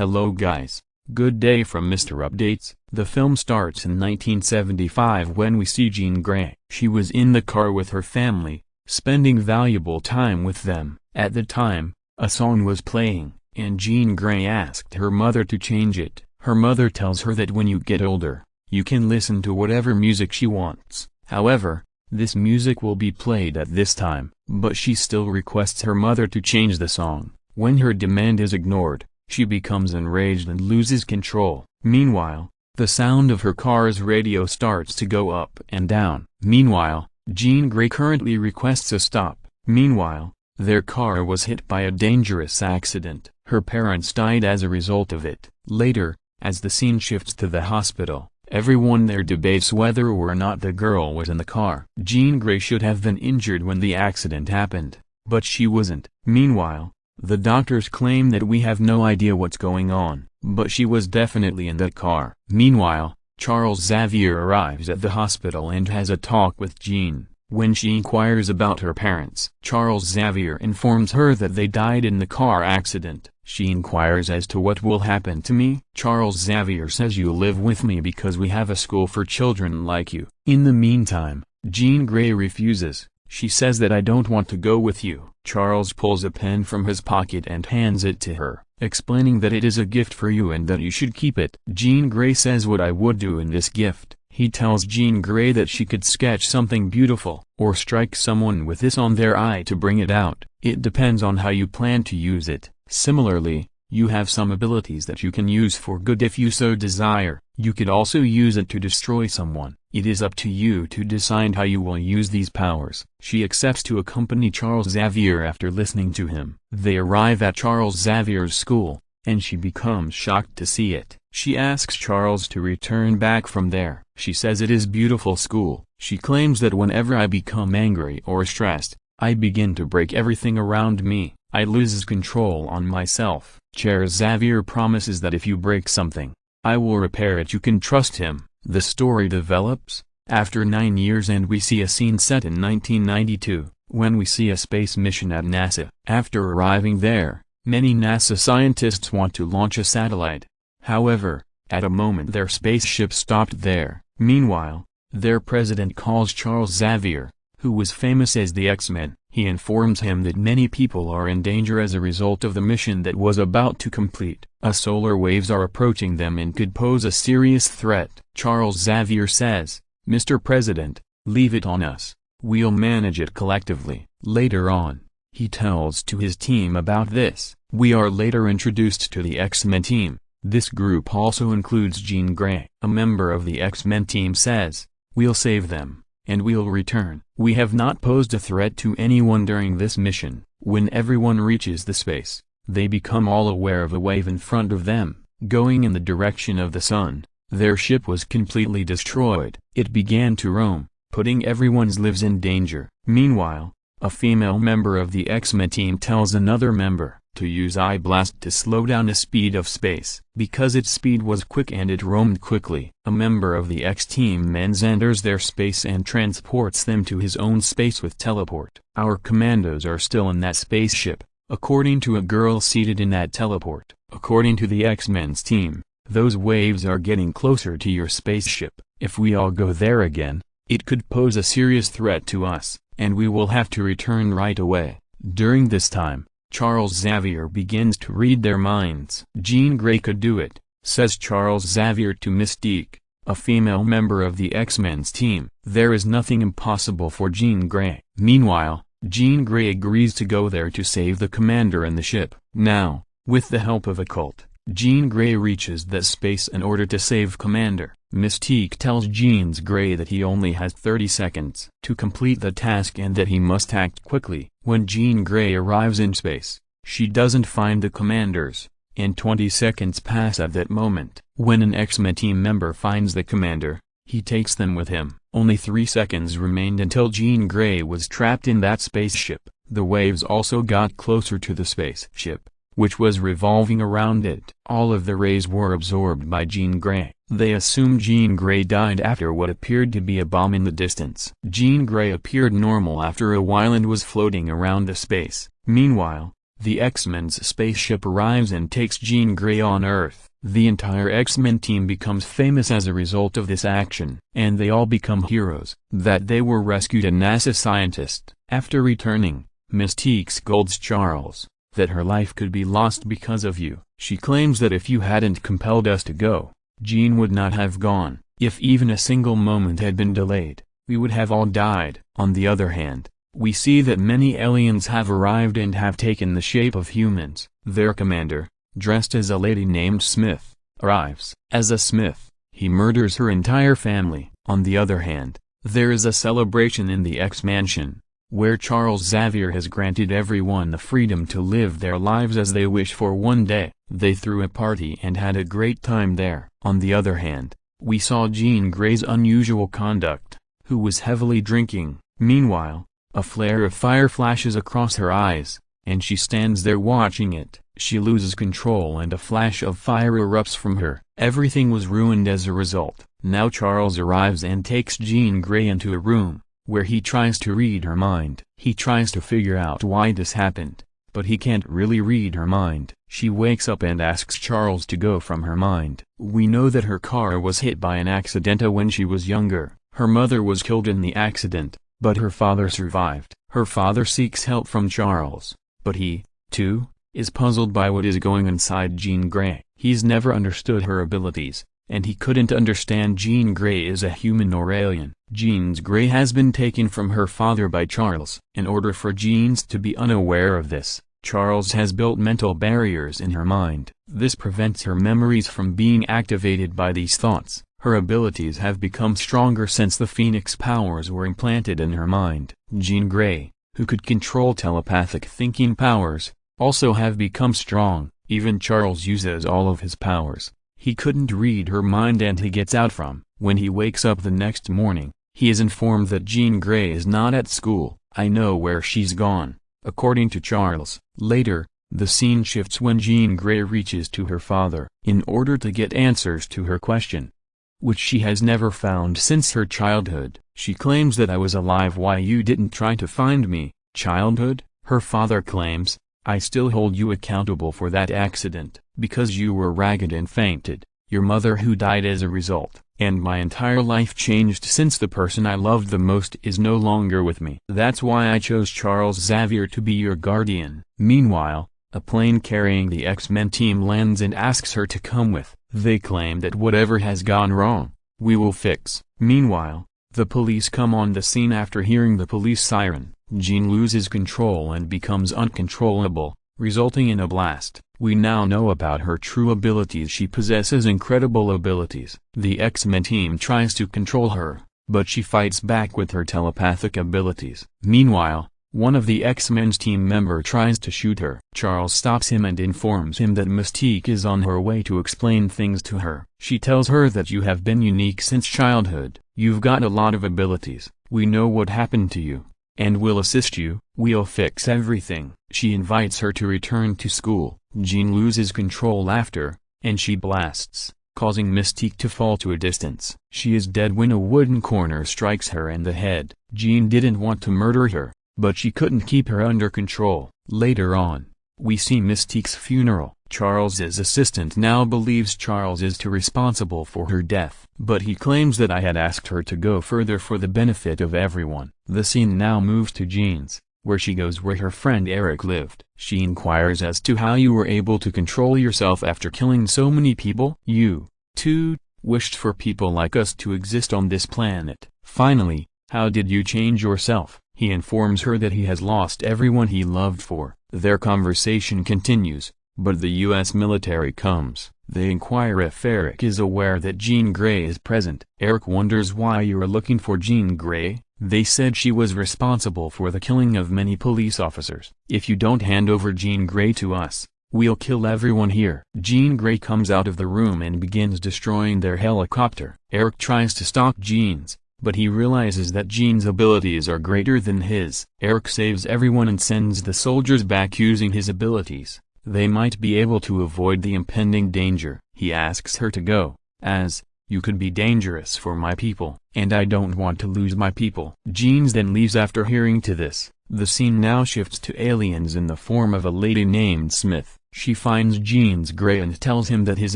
Hello guys, good day from Mr. Updates. The film starts in 1975 when we see Jean Grey. She was in the car with her family, spending valuable time with them. At the time, a song was playing, and Jean Grey asked her mother to change it. Her mother tells her that when you get older, you can listen to whatever music she wants. However, this music will be played at this time, but she still requests her mother to change the song. When her demand is ignored, she becomes enraged and loses control. Meanwhile, the sound of her car's radio starts to go up and down. Meanwhile, Jean Grey currently requests a stop. Meanwhile, their car was hit by a dangerous accident. Her parents died as a result of it. Later, as the scene shifts to the hospital, everyone there debates whether or not the girl was in the car. Jean Grey should have been injured when the accident happened, but she wasn't. Meanwhile, the doctors claim that we have no idea what's going on, but she was definitely in that car. Meanwhile, Charles Xavier arrives at the hospital and has a talk with Jean. When she inquires about her parents, Charles Xavier informs her that they died in the car accident. She inquires as to what will happen to me. Charles Xavier says you live with me because we have a school for children like you. In the meantime, Jean Grey refuses. She says that I don't want to go with you. Charles pulls a pen from his pocket and hands it to her, explaining that it is a gift for you and that you should keep it. Jean Grey says what I would do in this gift. He tells Jean Grey that she could sketch something beautiful, or strike someone with this on their eye to bring it out. It depends on how you plan to use it. Similarly, you have some abilities that you can use for good if you so desire. You could also use it to destroy someone. It is up to you to decide how you will use these powers. She accepts to accompany Charles Xavier after listening to him. They arrive at Charles Xavier's school, and she becomes shocked to see it. She asks Charles to return back from there. She says it is beautiful school. She claims that whenever I become angry or stressed, I begin to break everything around me. I lose control on myself. Charles Xavier promises that if you break something, I will repair it. You can trust him. The story develops after 9 years and we see a scene set in 1992, when we see a space mission at NASA. After arriving there, many NASA scientists want to launch a satellite. However, at a moment their spaceship stopped there. Meanwhile, their president calls Charles Xavier, who was famous as the X-Men. He informs him that many people are in danger as a result of the mission that was about to complete. Solar waves are approaching them and could pose a serious threat. Charles Xavier says, "Mr. President, leave it on us. We'll manage it collectively." Later on, he tells to his team about this. We are later introduced to the X-Men team. This group also includes Jean Grey. A member of the X-Men team says, "We'll save them, and we'll return. We have not posed a threat to anyone during this mission." When everyone reaches the space, they become all aware of a wave in front of them, going in the direction of the sun. Their ship was completely destroyed. It began to roam, putting everyone's lives in danger. Meanwhile, a female member of the X-Men team tells another member to use eye blast to slow down the speed of space. Because its speed was quick and it roamed quickly, a member of the X-team enters their space and transports them to his own space with teleport. Our commandos are still in that spaceship, according to a girl seated in that teleport. According to the X-Men's team, those waves are getting closer to your spaceship. If we all go there again, it could pose a serious threat to us, and we will have to return right away. During this time, Charles Xavier begins to read their minds. Jean Grey could do it, says Charles Xavier to Mystique, a female member of the X-Men's team. There is nothing impossible for Jean Grey. Meanwhile, Jean Grey agrees to go there to save the commander and the ship. Now, with the help of a cult, Jean Grey reaches that space in order to save Commander. Mystique tells Jean Grey that he only has 30 seconds to complete the task and that he must act quickly. When Jean Grey arrives in space, she doesn't find the commanders, and 20 seconds pass at that moment. When an X-Men team member finds the commander, he takes them with him. Only 3 seconds remained until Jean Grey was trapped in that spaceship. The waves also got closer to the spaceship, which was revolving around it. All of the rays were absorbed by Jean Grey. They assumed Jean Grey died after what appeared to be a bomb in the distance. Jean Grey appeared normal after a while and was floating around the space. Meanwhile, The X-Men's spaceship arrives and takes Jean Grey on Earth. The entire X-Men team becomes famous as a result of this action, and they all become heroes. That they were rescued a NASA scientist. After returning, Mystique scolds Charles, that her life could be lost because of you. She claims that if you hadn't compelled us to go, Jean would not have gone. If even a single moment had been delayed, we would have all died. On the other hand, we see that many aliens have arrived and have taken the shape of humans. Their commander, dressed as a lady named Smith, arrives. As a Smith, he murders her entire family. On the other hand, there is a celebration in the X-Mansion, where Charles Xavier has granted everyone the freedom to live their lives as they wish for one day. They threw a party and had a great time there. On the other hand, we saw Jean Grey's unusual conduct, who was heavily drinking. Meanwhile, a flare of fire flashes across her eyes, and she stands there watching it. She loses control and a flash of fire erupts from her. Everything was ruined as a result. Now Charles arrives and takes Jean Grey into a room, where he tries to read her mind. He tries to figure out why this happened, but he can't really read her mind. She wakes up and asks Charles to go from her mind. We know that her car was hit by an accident when she was younger. Her mother was killed in the accident, but her father survived. Her father seeks help from Charles, but he, too, is puzzled by what is going inside Jean Grey. He's never understood her abilities, and he couldn't understand Jean Grey is a human or alien. Jean Grey has been taken from her father by Charles. In order for Jean to be unaware of this, Charles has built mental barriers in her mind. This prevents her memories from being activated by these thoughts. Her abilities have become stronger since the Phoenix powers were implanted in her mind. Jean Grey, who could control telepathic thinking powers, also have become strong. Even Charles uses all of his powers. He couldn't read her mind and he gets out from. When he wakes up the next morning, he is informed that Jean Grey is not at school. I know where she's gone, according to Charles. Later, the scene shifts when Jean Grey reaches to her father, in order to get answers to her question, which she has never found since her childhood. She claims that I was alive, why you didn't try to find me. Childhood? Her father claims, I still hold you accountable for that accident, because you were ragged and fainted, your mother who died as a result, and my entire life changed since the person I loved the most is no longer with me. That's why I chose Charles Xavier to be your guardian. Meanwhile, a plane carrying the X-Men team lands and asks her to come with. They claim that whatever has gone wrong, we will fix. Meanwhile, the police come on the scene after hearing the police siren. Jean loses control and becomes uncontrollable, resulting in a blast. We now know about her true abilities. She possesses incredible abilities. The X-Men team tries to control her, but she fights back with her telepathic abilities. Meanwhile, one of the X-Men's team member tries to shoot her. Charles stops him and informs him that Mystique is on her way to explain things to her. She tells her that you have been unique since childhood. You've got a lot of abilities. We know what happened to you, and we'll assist you. We'll fix everything. She invites her to return to school. Jean loses control after, and she blasts, causing Mystique to fall to a distance. She is dead when a wooden corner strikes her in the head. Jean didn't want to murder her, but she couldn't keep her under control. Later on, we see Mystique's funeral. Charles's assistant now believes Charles is too responsible for her death, but he claims that I had asked her to go further for the benefit of everyone. The scene now moves to Jean's, where she goes where her friend Eric lived. She inquires as to how you were able to control yourself after killing so many people. You, too, wished for people like us to exist on this planet. Finally, how did you change yourself? He informs her that he has lost everyone he loved for. Their conversation continues, but the U.S. military comes. They inquire if Eric is aware that Jean Grey is present. Eric wonders why you are looking for Jean Grey. They said she was responsible for the killing of many police officers. If you don't hand over Jean Grey to us, we'll kill everyone here. Jean Grey comes out of the room and begins destroying their helicopter. Eric tries to stop Jean's, but he realizes that Jean's abilities are greater than his. Eric saves everyone and sends the soldiers back using his abilities. They might be able to avoid the impending danger. He asks her to go, as, You could be dangerous for my people, and I don't want to lose my people. Jean then leaves after hearing to this. The scene now shifts to aliens in the form of a lady named Smith. She finds Jean Grey and tells him that his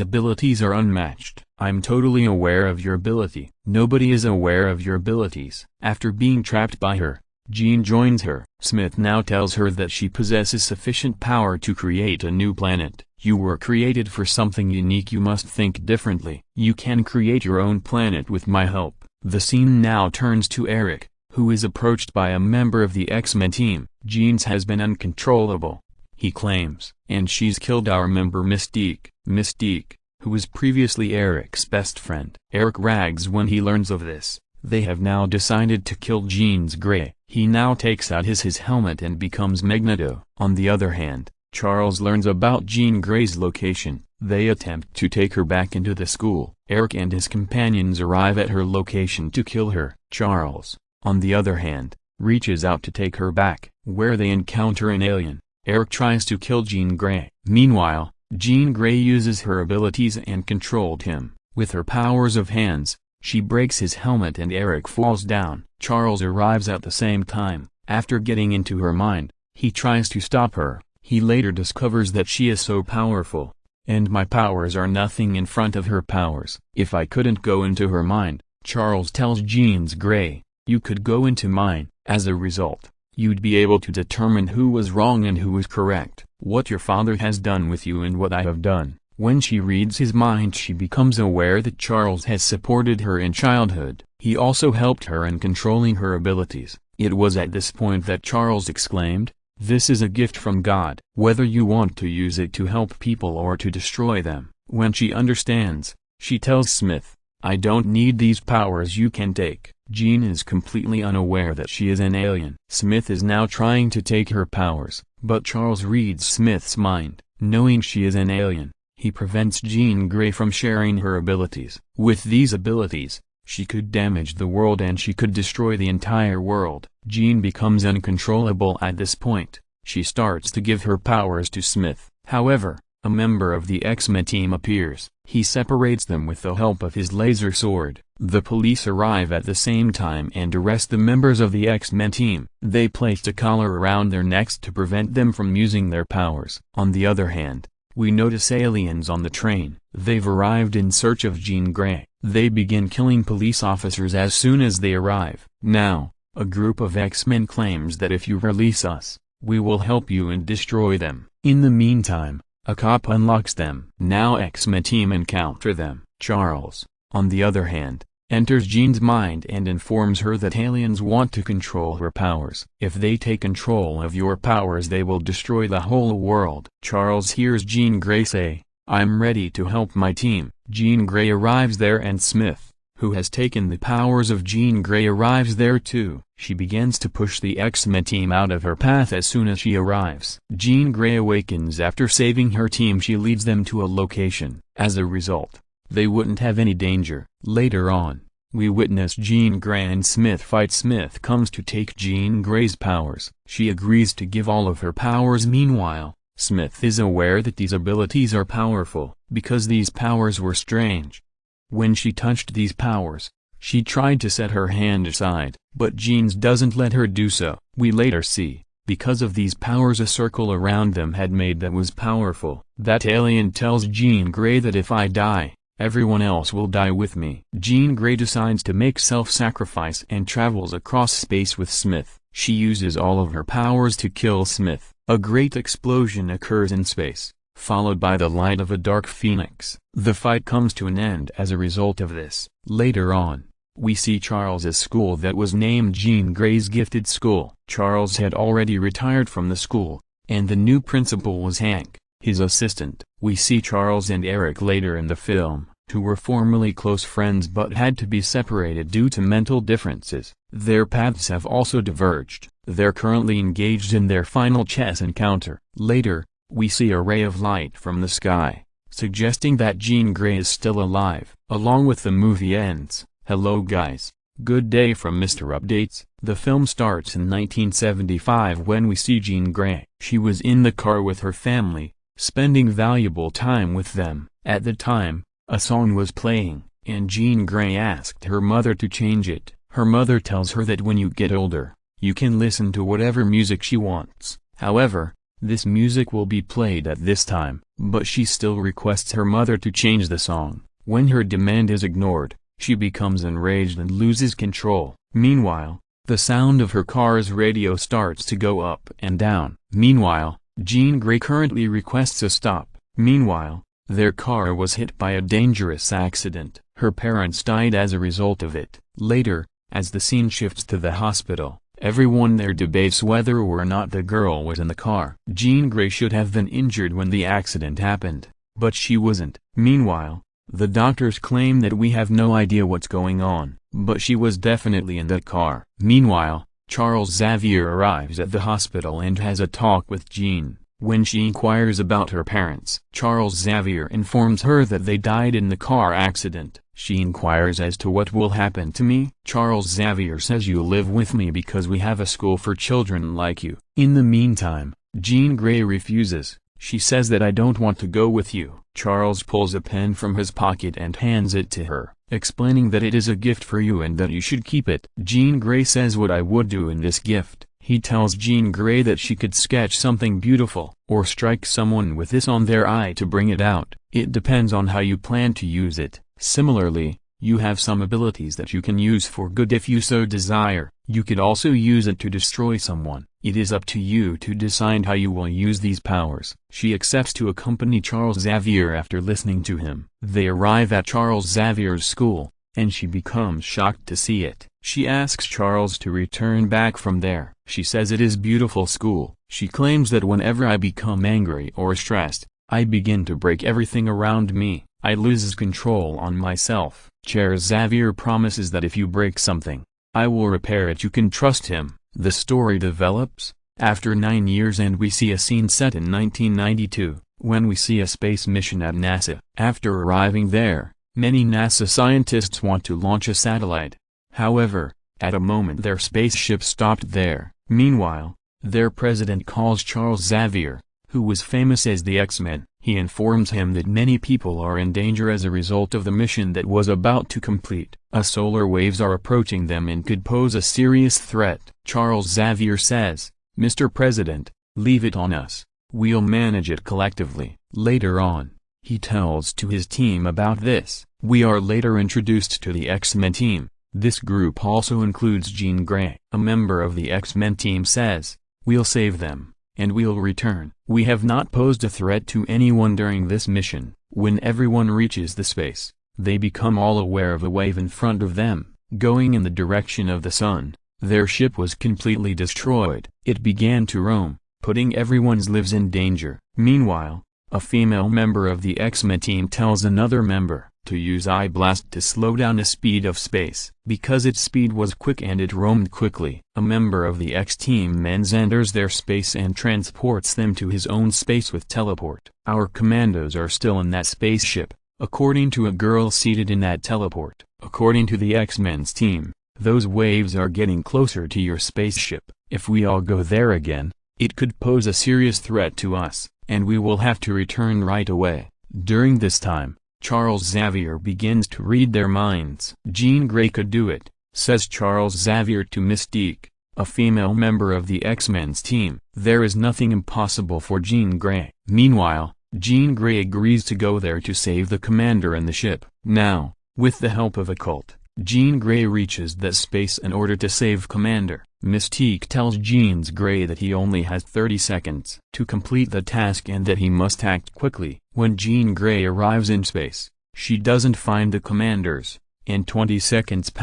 abilities are unmatched. I'm totally aware of your ability. Nobody is aware of your abilities. After being trapped by her, Jean joins her. Smith now tells her that she possesses sufficient power to create a new planet. You were created for something unique. You must think differently. You can create your own planet with my help. The scene now turns to Eric, who is approached by a member of the X-Men team. Jean has been uncontrollable, he claims, and she's killed our member Mystique. Mystique, who was previously Eric's best friend. Eric rags when he learns of this. They have now decided to kill Jean Grey. He now takes out his helmet and becomes Magneto. On the other hand, Charles learns about Jean Grey's location. They attempt to take her back into the school. Eric and his companions arrive at her location to kill her. Charles, on the other hand, reaches out to take her back, where they encounter an alien. Eric tries to kill Jean Grey. Meanwhile, Jean Grey uses her abilities and controlled him. With her powers of hands, she breaks his helmet and Eric falls down. Charles arrives at the same time. After getting into her mind, he tries to stop her. He later discovers that she is so powerful, and my powers are nothing in front of her powers. If I couldn't go into her mind, Charles tells Jean Grey, you could go into mine. As a result, you'd be able to determine who was wrong and who was correct, what your father has done with you and what I have done. When she reads his mind, she becomes aware that Charles has supported her in childhood. He also helped her in controlling her abilities. It was at this point that Charles exclaimed, "This is a gift from God, whether you want to use it to help people or to destroy them." When she understands, she tells Smith, I don't need these powers you can take. Jean is completely unaware that she is an alien. Smith is now trying to take her powers, but Charles reads Smith's mind. Knowing she is an alien, he prevents Jean Grey from sharing her abilities. With these abilities, she could damage the world and she could destroy the entire world. Jean becomes uncontrollable at this point. She starts to give her powers to Smith. However, a member of the X-Men team appears. He separates them with the help of his laser sword. The police arrive at the same time and arrest the members of the X-Men team. They placed a collar around their necks to prevent them from using their powers. On the other hand, we notice aliens on the train. They've arrived in search of Jean Grey. They begin killing police officers as soon as they arrive. Now, a group of X-Men claims that if you release us, we will help you and destroy them. In the meantime, a cop unlocks them. Now X-Men team encounter them. Charles, on the other hand, enters Jean's mind and informs her that aliens want to control her powers. If they take control of your powers, they will destroy the whole world. Charles hears Jean Grey say, I'm ready to help my team. Jean Grey arrives there and Smith, who has taken the powers of Jean Grey, arrives there too. She begins to push the X-Men team out of her path as soon as she arrives. Jean Grey awakens after saving her team. She leads them to a location. As a result, they wouldn't have any danger. Later on, we witness Jean Grey and Smith fight. Smith comes to take Jean Grey's powers. She agrees to give all of her powers. Meanwhile, Smith is aware that these abilities are powerful, because these powers were strange. When she touched these powers, she tried to set her hand aside, but Jean doesn't let her do so. We later see, because of these powers, a circle around them had made that was powerful. That alien tells Jean Grey that if I die, everyone else will die with me. Jean Grey decides to make self-sacrifice and travels across space with Smith. She uses all of her powers to kill Smith. A great explosion occurs in space, followed by the light of a dark phoenix. The fight comes to an end as a result of this. Later on, we see Charles's school that was named Jean Grey's Gifted School. Charles had already retired from the school, and the new principal was Hank, his assistant. We see Charles and Eric later in the film, who were formerly close friends but had to be separated due to mental differences. Their paths have also diverged. They're currently engaged in their final chess encounter. Later, we see a ray of light from the sky, suggesting that Jean Grey is still alive. Along with the movie ends. Hello guys. Good day from Mr. Updates. The film starts in 1975 when we see Jean Grey. She was in the car with her family, spending valuable time with them. At the time, a song was playing. and Jean Grey asked her mother to change it. Her mother tells her that when you get older, you can listen to whatever music she wants. However, this music will be played at this time, but she still requests her mother to change the song. When her demand is ignored, she becomes enraged and loses control. Meanwhile, the sound of her car's radio starts to go up and down. Meanwhile, Jean Grey currently requests a stop. Meanwhile, their car was hit by a dangerous accident. Her parents died as a result of it. Later, as the scene shifts to the hospital, everyone there debates whether or not the girl was in the car. Jean Grey should have been injured when the accident happened, but she wasn't. Meanwhile, the doctors claim that we have no idea what's going on, but she was definitely in that car. Meanwhile, Charles Xavier arrives at the hospital and has a talk with Jean. When she inquires about her parents, Charles Xavier informs her that they died in the car accident. She inquires as to what will happen to me. Charles Xavier says you live with me because we have a school for children like you. In the meantime, Jean Grey refuses. She says that I don't want to go with you. Charles pulls a pen from his pocket and hands it to her, explaining that it is a gift for you and that you should keep it. Jean Grey says what I would do in this gift. He tells Jean Grey that she could sketch something beautiful, or strike someone with this on their eye to bring it out. It depends on how you plan to use it. Similarly, you have some abilities that you can use for good if you so desire. You could also use it to destroy someone. It is up to you to decide how you will use these powers. She accepts to accompany Charles Xavier after listening to him. They arrive at Charles Xavier's school, and she becomes shocked to see it. She asks Charles to return back from there. She says it is beautiful school. She claims that whenever I become angry or stressed, I begin to break everything around me. I lose control on myself. Charles Xavier promises that if you break something, I will repair it. You can trust him. The story develops after 9 years and we see a scene set in 1992, when we see a space mission at NASA. After arriving there, many NASA scientists want to launch a satellite. However, at a moment their spaceship stopped there. Meanwhile, their president calls Charles Xavier, who was famous as the X-Men. He informs him that many people are in danger as a result of the mission that was about to complete. Solar waves are approaching them and could pose a serious threat. Charles Xavier says, "Mr. President, leave it on us. We'll manage it collectively." Later on, he tells to his team about this. We are later introduced to the X-Men team. This group also includes Jean Grey. A member of the X-Men team says, "We'll save them, and we'll return. We have not posed a threat to anyone during this mission." When everyone reaches the space, they become all aware of a wave in front of them, going in the direction of the sun. Their ship was completely destroyed. It began to roam, putting everyone's lives in danger. Meanwhile, a female member of the X-Men team tells another member to use Eye Blast to slow down the speed of space. Because its speed was quick and it roamed quickly, a member of the X-Team enters their space and transports them to his own space with teleport. Our commandos are still in that spaceship, according to a girl seated in that teleport. According to the X-Men's team, those waves are getting closer to your spaceship. If we all go there again, it could pose a serious threat to us, and we will have to return right away. During this time, Charles Xavier begins to read their minds. Jean Grey could do it, says Charles Xavier to Mystique, a female member of the X-Men's team. There is nothing impossible for Jean Grey. Meanwhile, Jean Grey agrees to go there to save the commander and the ship. Now, with the help of a cult, Jean Grey reaches that space in order to save Commander. Mystique tells Jean Grey that he only has 30 seconds to complete the task and that he must act quickly. When Jean Grey arrives in space, she doesn't find the commanders, and 20 seconds pass.